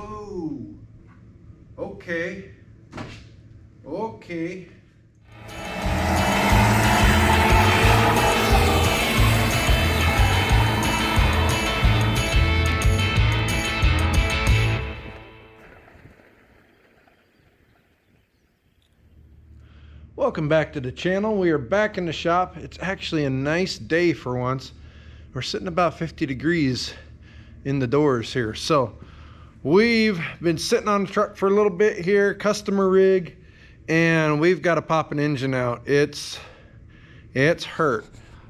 Whoa. Okay. Okay. Welcome back to the channel. We are back in the shop. It's actually a nice day for once. We're sitting about 50 degrees in the doors here. So we've been sitting on the truck for a little bit here, customer rig, and we've got to pop an engine out. It's hurt.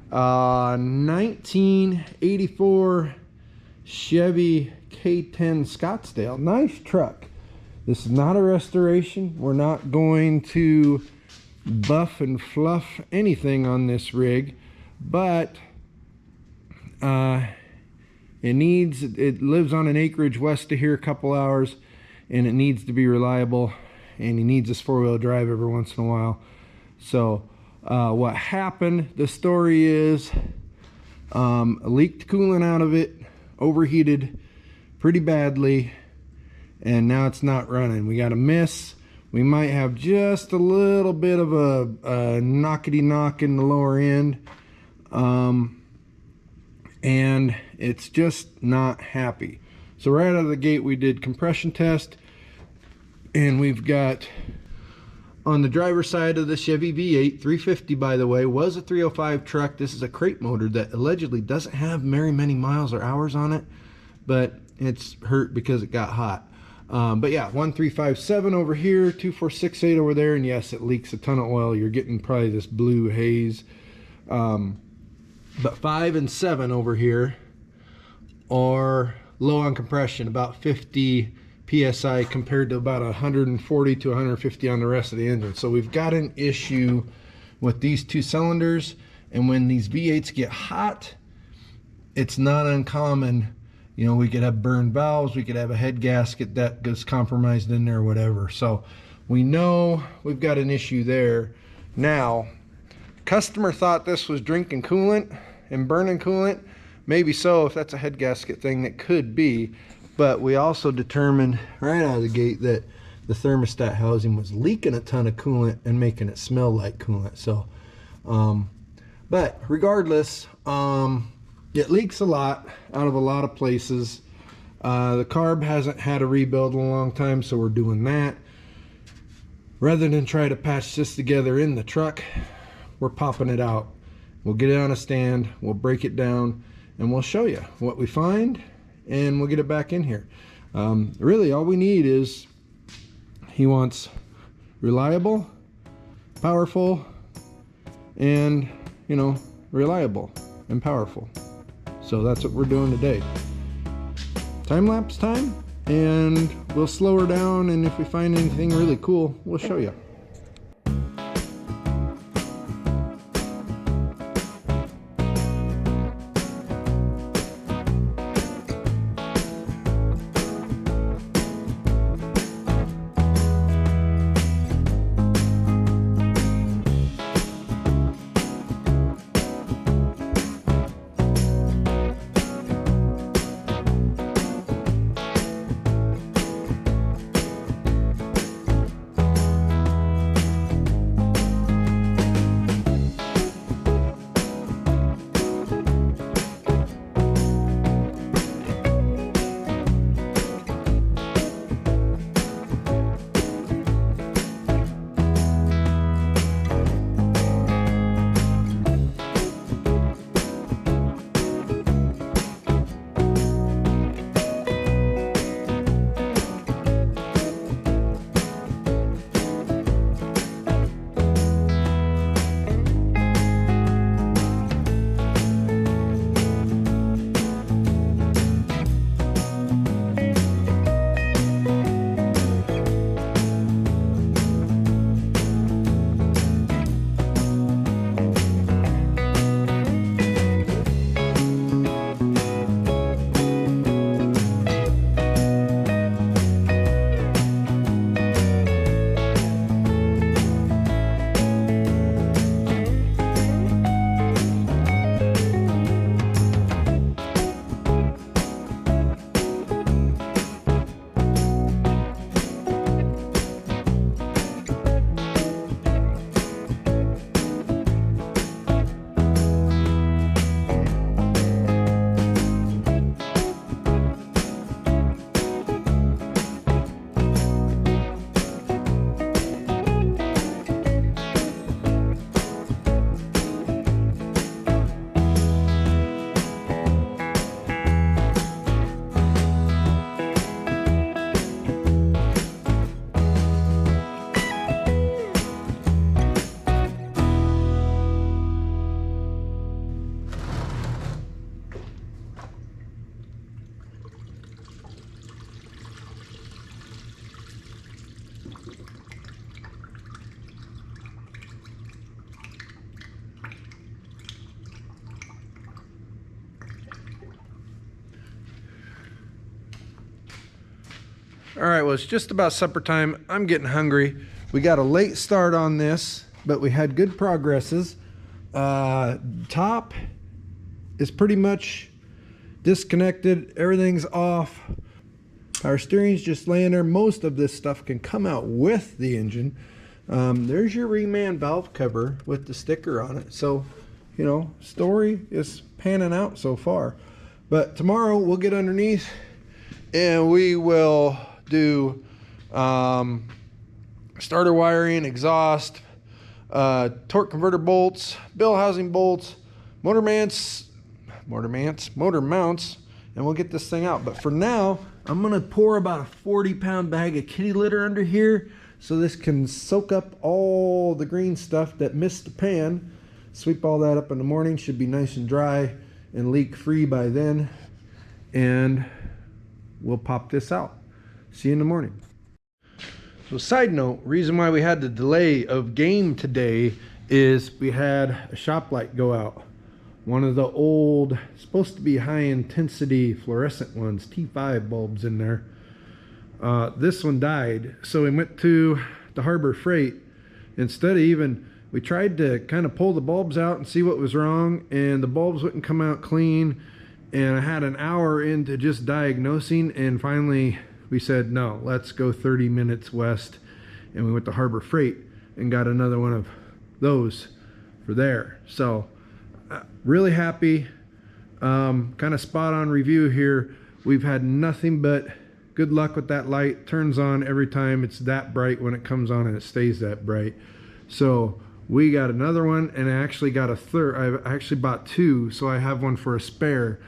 1984 Chevy K-10 Scottsdale. Nice truck. This is not a restoration. We're not going to buff and fluff anything on this rig, but it lives on an acreage west of here a couple hours, and it needs to be reliable, and he needs this four-wheel drive every once in a while. So what happened, the story is leaked coolant out of it, overheated pretty badly, and now it's not running. We got a miss. We might have just a little bit of a knockety knock in the lower end, and it's just not happy. So right out of the gate we did compression test, and we've got on the driver's side of the Chevy V8 350, by the way, was a 305 truck. This is a crate motor that allegedly doesn't have very many miles or hours on it, but it's hurt because it got hot. But yeah, 1357 over here, 2468 over there, and yes, it leaks a ton of oil. You're getting probably this blue haze. But 5 and 7 over here are low on compression, about 50 psi compared to about 140 to 150 on the rest of the engine. So we've got an issue with these two cylinders, and when these V8s get hot, it's not uncommon. You know, we could have burned valves, we could have a head gasket that gets compromised in there, whatever. So we know we've got an issue there. Now, customer thought this was drinking coolant and burning coolant. Maybe so, if that's a head gasket thing, that could be. But we also determined right out of the gate that the thermostat housing was leaking a ton of coolant and making it smell like coolant. So, but regardless, it leaks a lot out of a lot of places. The carb hasn't had a rebuild in a long time, so we're doing that. Rather than try to patch this together in the truck, we're popping it out. We'll get it on a stand, we'll break it down, and we'll show you what we find, and we'll get it back in here. Really, all we need is, he wants reliable, powerful, and, you know, reliable and powerful. So that's what we're doing today. Time-lapse time, and we'll slow her down, and if we find anything really cool, we'll show you. All right, well, it's just about supper time. I'm getting hungry. We got a late start on this, but we had good progresses. Top is pretty much disconnected. Everything's off. Our steering's just laying there. Most of this stuff can come out with the engine. There's your reman valve cover with the sticker on it. So, you know, story is panning out so far. But tomorrow we'll get underneath and we will do starter wiring, exhaust, torque converter bolts, bell housing bolts, motor mounts, and we'll get this thing out. But for now, I'm gonna pour about a 40-pound bag of kitty litter under here so this can soak up all the green stuff that missed the pan. Sweep all that up in the morning, should be nice and dry and leak free by then. And we'll pop this out. See you in the morning. So side note, reason why we had the delay of game today is we had a shop light go out. One of the old, supposed to be high intensity fluorescent ones, T5 bulbs in there. This one died. So we went to the Harbor Freight. Instead of even, we tried to kind of pull the bulbs out and see what was wrong, and the bulbs wouldn't come out clean. And I had an hour into just diagnosing, and finally we said, no, let's go 30 minutes west. And we went to Harbor Freight and got another one of those for there. So really happy. Kind of spot on review here. We've had nothing but good luck with that light. Turns on every time. It's that bright when it comes on, and it stays that bright. So we got another one, and I actually got a third. I actually bought two, so I have one for a spare.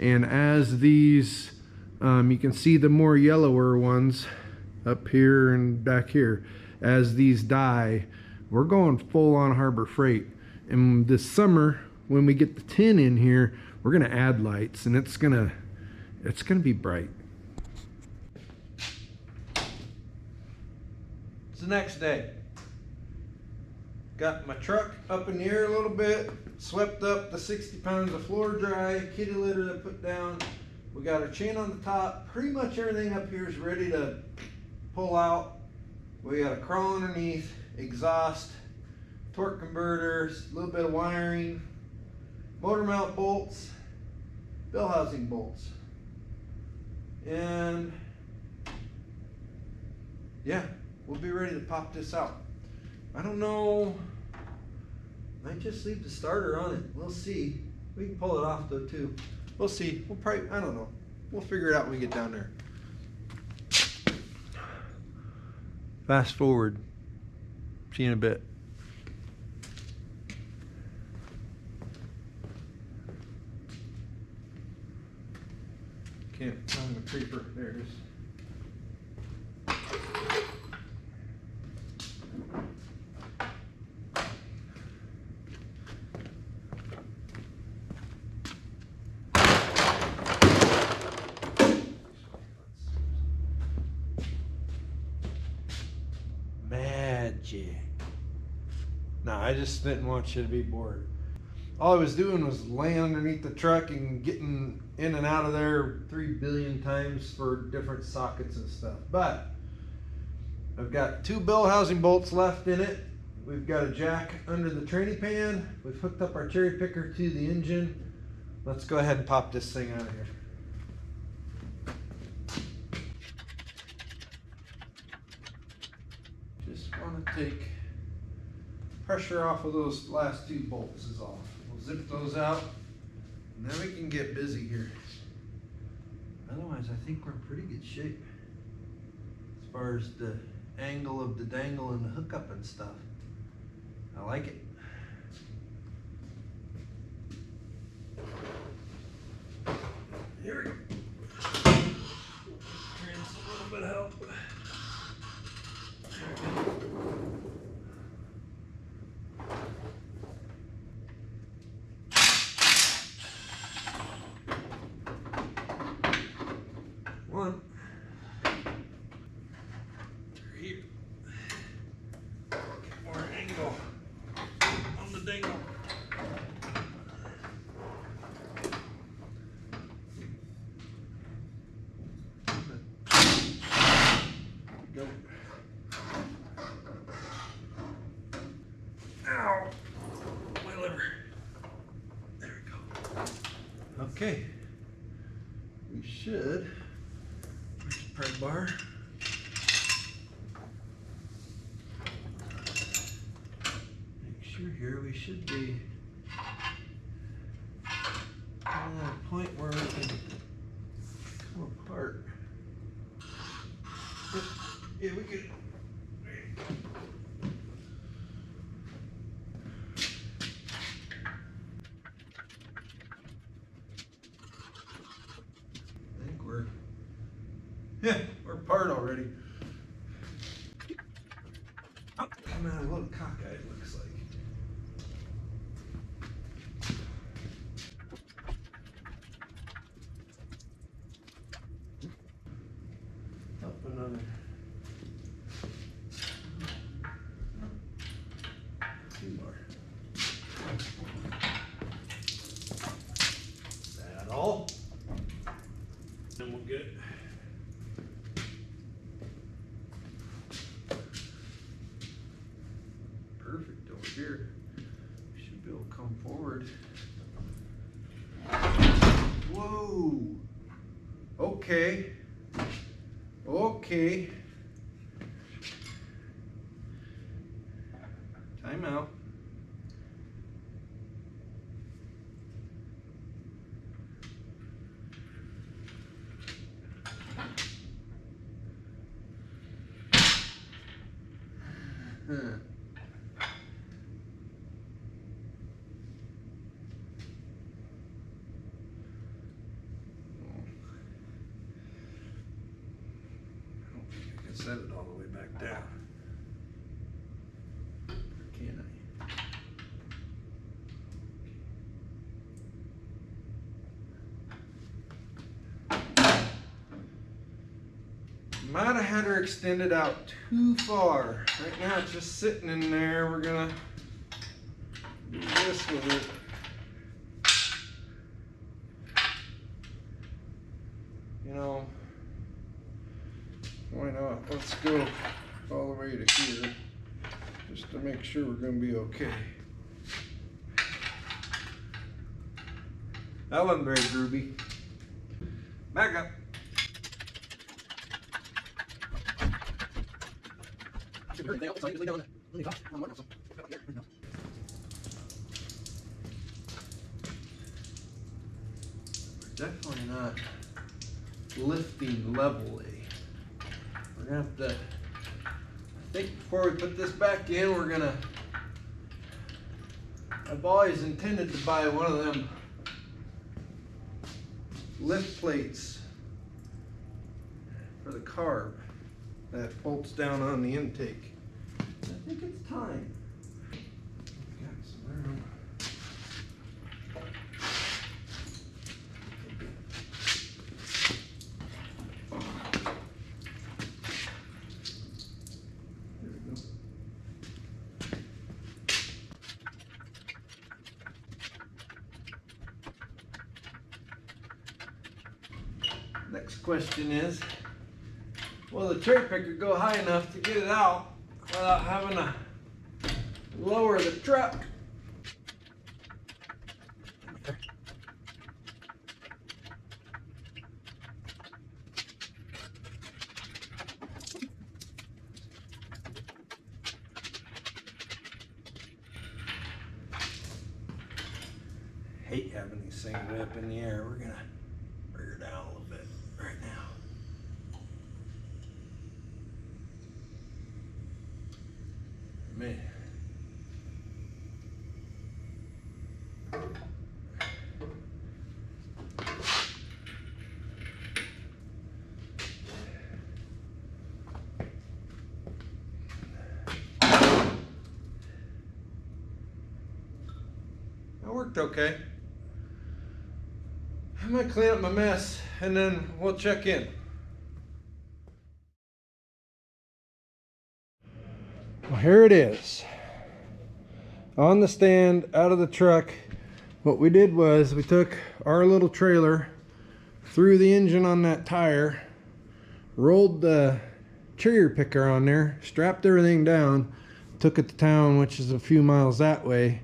And as these, you can see the more yellower ones up here and back here. As these die, we're going full on Harbor Freight. And this summer, when we get the 10 in here, we're gonna add lights, and it's gonna be bright. It's the next day. Got my truck up in the air a little bit, swept up the 60 pounds of floor dry, kitty litter that put down. We got our chain on the top. Pretty much everything up here is ready to pull out. We got a crawl underneath, exhaust, torque converters, a little bit of wiring, motor mount bolts, bell housing bolts. And yeah, we'll be ready to pop this out. I don't know, might just leave the starter on it. We'll see. We can pull it off though too. We'll see. We'll probably, I don't know. We'll figure it out when we get down there. Fast forward. See you in a bit. Can't find the creeper. There it is. Magic. No, I just didn't want you to be bored. All I was doing was laying underneath the truck and getting in and out of there 3 billion times for different sockets and stuff. But I've got 2 bell housing bolts left in it. We've got a jack under the tranny pan. We've hooked up our cherry picker to the engine. Let's go ahead and pop this thing out of here. Just want to take pressure off of those last 2 bolts is all. We'll zip those out, and then we can get busy here. Otherwise, I think we're in pretty good shape as far as the angle of the dangle and the hookup and stuff. I like it. Here we go. Here's a little bit of help. One. Here. Get more angle on the dingle. Okay. We should. There's the pry bar. Make sure here we should be at a point where we can come apart. Yeah, we could. Yeah, we're apart already. Come out a little cockeyed, it looks like. Up another. Two more. Is that all? Then we'll get perfect over here. We should be able to come forward. Whoa. Okay. Okay. Time out. Set it all the way back down. Or can I? Might have had her extended out too far. Right now it's just sitting in there. We're gonna do this with it. You know, why not? Let's go all the way to here just to make sure we're going to be okay. That wasn't very groovy. Back up. Definitely not lifting levelly. We're gonna have to, I think before we put this back in, we're gonna, I've always intended to buy one of them lift plates for the carb that bolts down on the intake. I think it's time. Got some room. Next question is, will the cherry picker go high enough to get it out without having to lower the truck? Hate having these things way up in the air. We're gonna bring her down a little bit right now. Man. That worked okay. I might clean up my mess and then we'll check in. Well, here it is. On the stand, out of the truck. What we did was we took our little trailer, threw the engine on that tire, rolled the cherry picker on there, strapped everything down, took it to town, which is a few miles that way,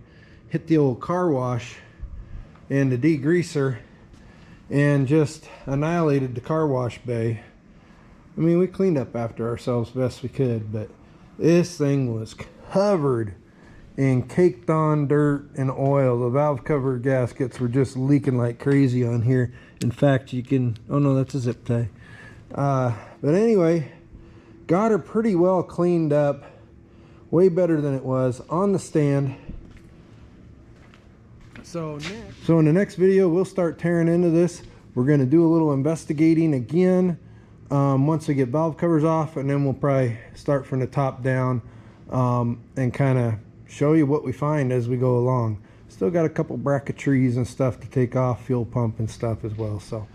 hit the old car wash and the degreaser, and just annihilated the car wash bay. I mean, we cleaned up after ourselves best we could, but this thing was covered in caked on dirt and oil. The valve cover gaskets were just leaking like crazy on here. In fact, you can, oh no, that's a zip tie. But anyway, got her pretty well cleaned up, way better than it was, on the stand. So in the next video, we'll start tearing into this. We're going to do a little investigating again once we get valve covers off, and then we'll probably start from the top down and kind of show you what we find as we go along. Still got a couple bracketries and stuff to take off, fuel pump and stuff as well. So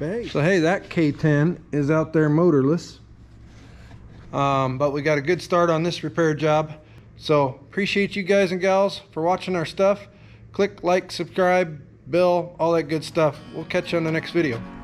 hey, that K-10 is out there motorless, but we got a good start on this repair job. So appreciate you guys and gals for watching our stuff. Click like, subscribe, bell, all that good stuff. We'll catch you on the next video.